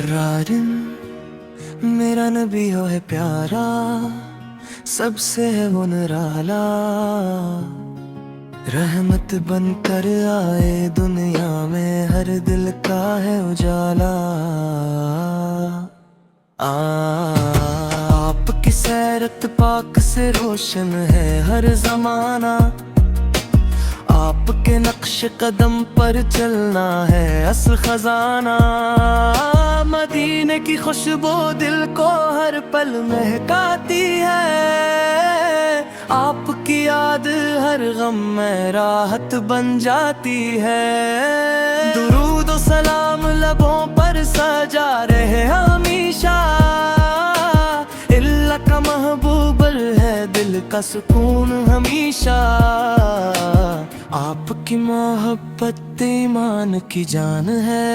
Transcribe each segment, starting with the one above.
रारिन मेरा नबी हो है प्यारा, सबसे है वो निराला। रहमत बनकर आए दुनिया में, हर दिल का है उजाला। आपकी सैरत पाक से रोशन है हर जमाना। आपके नक्श कदम पर चलना है असल खजाना। मदीने की खुशबू दिल को हर पल महकाती है। आपकी याद हर गम में राहत बन जाती है। दुरूद और सलाम लबों पर सजा रहे हमेशा। इल्ला का महबूब है दिल का सुकून हमेशा। आपकी मोहब्बत ईमान की जान है।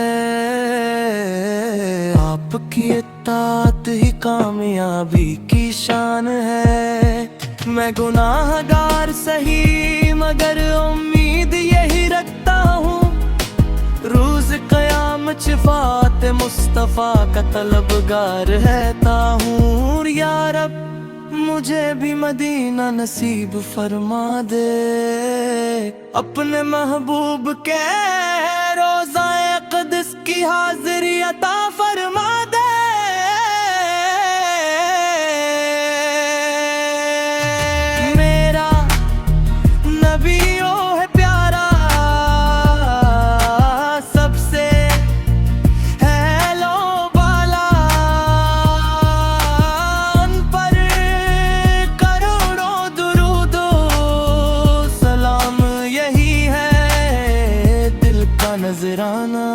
आपकी इत्ताअत ही कामयाबी की शान है। मैं गुनाहगार सही मगर उम्मीद यही रखता हूँ। रोज क़यामत शिफ़ात मुस्तफ़ा का तलबगार रहता हूँ। या रब मुझे भी मदीना नसीब फरमा दे। अपने महबूब के रोज़ाए क़ुद्स की हाज़िरी अता फरमा दे। मेरा नबी ओ है प्यारा, सबसे है लो बाला। उन पर करोड़ों दुरूद सलाम, यही है दिल का नजराना।